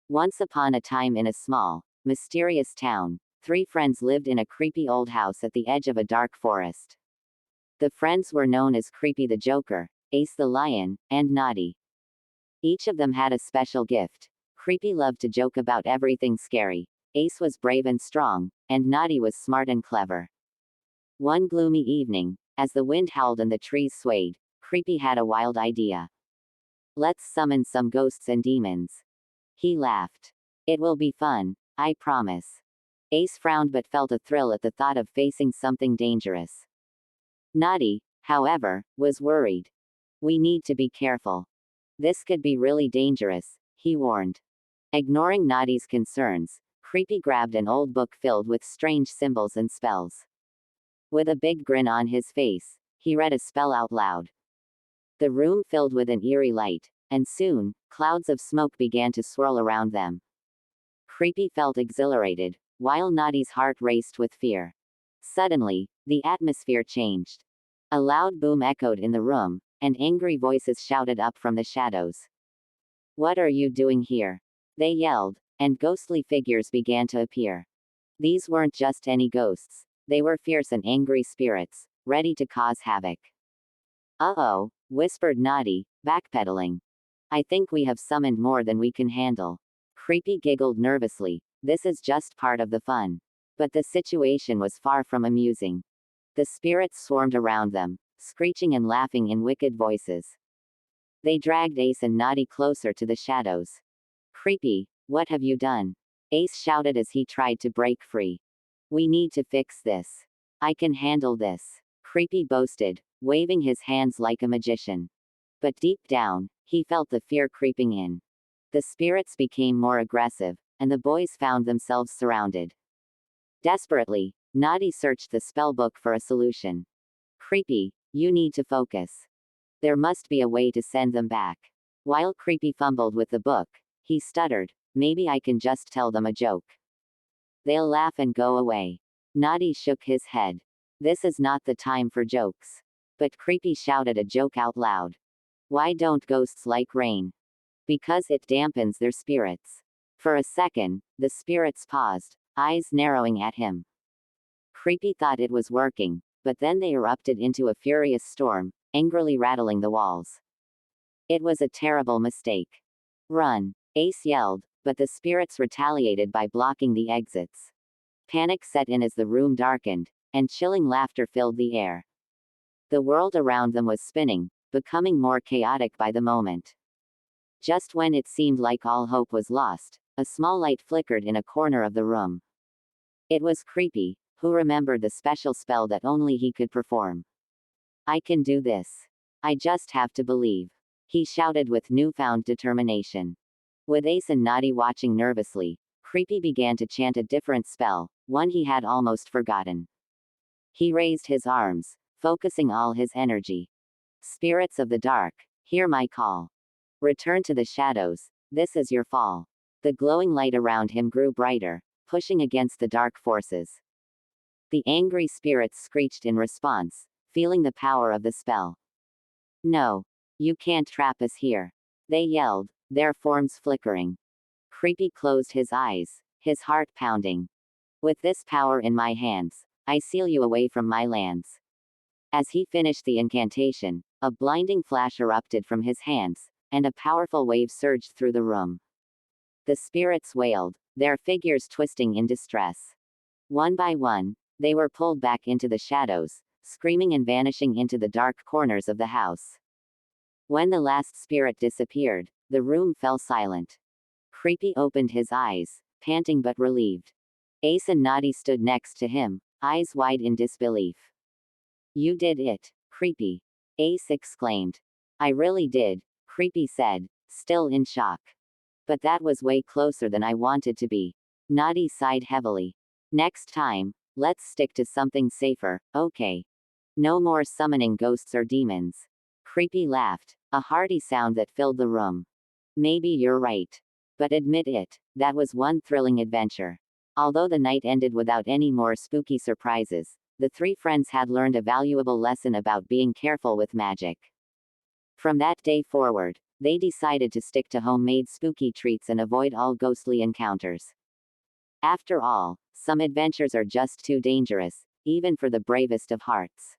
Once upon a time in a small, mysterious town, three friends lived in a creepy old house at the edge of a dark forest. The friends were known as Creepy the Joker, Ace the Lion, and Naughty. Each of them had a special gift. Creepy loved to joke about everything scary. Ace was brave and strong, and Naughty was smart and clever. One gloomy evening, as the wind howled and the trees swayed, Creepy had a wild idea. "Let's summon some ghosts and demons." He laughed. "It will be fun, I promise." Ace frowned but felt a thrill at the thought of facing something dangerous. Naughty, however, was worried. "We need to be careful. This could be really dangerous," he warned. Ignoring Naughty's concerns, Creepy grabbed an old book filled with strange symbols and spells. With a big grin on his face, he read a spell out loud. The room filled with an eerie light, and soon, clouds of smoke began to swirl around them. Creepy felt exhilarated, while Naughty's heart raced with fear. Suddenly, the atmosphere changed. A loud boom echoed in the room, and angry voices shouted up from the shadows. "What are you doing here?" they yelled, and ghostly figures began to appear. These weren't just any ghosts. They were fierce and angry spirits, ready to cause havoc. "Uh-oh," whispered Naughty, backpedaling. "I think we have summoned more than we can handle." Creepy giggled nervously. This is just part of the fun. But the situation was far from amusing. The spirits swarmed around them, screeching and laughing in wicked voices. They dragged Ace and Naughty closer to the shadows. "Creepy, what have you done?" Ace shouted as he tried to break free. "We need to fix this. I can handle this," Creepy boasted, waving his hands like a magician. But deep down, he felt the fear creeping in. The spirits became more aggressive, and the boys found themselves surrounded. Desperately, Naughty searched the spellbook for a solution. "Creepy, you need to focus. There must be a way to send them back." While Creepy fumbled with the book, he stuttered, "Maybe I can just tell them a joke. They'll laugh and go away." Naughty shook his head. "This is not the time for jokes." But Creepy shouted a joke out loud. "Why don't ghosts like rain?" "Because it dampens their spirits." For a second, the spirits paused, eyes narrowing at him. Creepy thought it was working, but then they erupted into a furious storm, angrily rattling the walls. It was a terrible mistake. "Run!" Ace yelled, but the spirits retaliated by blocking the exits. Panic set in as the room darkened, and chilling laughter filled the air. The world around them was spinning, becoming more chaotic by the moment. Just when it seemed like all hope was lost, a small light flickered in a corner of the room. It was Creepy, who remembered the special spell that only he could perform. "I can do this. I just have to believe," he shouted with newfound determination. With Ace and Naughty watching nervously, Creepy began to chant a different spell, one he had almost forgotten. He raised his arms, focusing all his energy. "Spirits of the dark, hear my call. Return to the shadows, this is your fall." The glowing light around him grew brighter, pushing against the dark forces. The angry spirits screeched in response, feeling the power of the spell. "No. You can't trap us here," they yelled, their forms flickering. Creepy closed his eyes, his heart pounding. "With this power in my hands, I seal you away from my lands." As he finished the incantation, a blinding flash erupted from his hands, and a powerful wave surged through the room. The spirits wailed, their figures twisting in distress. One by one, they were pulled back into the shadows, screaming and vanishing into the dark corners of the house. When the last spirit disappeared, the room fell silent. Creepy opened his eyes, panting but relieved. Ace and Naughty stood next to him, eyes wide in disbelief. "You did it, Creepy," Ace exclaimed. "I really did," Creepy said, still in shock. "But that was way closer than I wanted to be." Naughty sighed heavily. "Next time, let's stick to something safer, okay? No more summoning ghosts or demons." Creepy laughed, a hearty sound that filled the room. "Maybe you're right. But admit it, that was one thrilling adventure." Although the night ended without any more spooky surprises, the three friends had learned a valuable lesson about being careful with magic. From that day forward, they decided to stick to homemade spooky treats and avoid all ghostly encounters. After all, some adventures are just too dangerous, even for the bravest of hearts.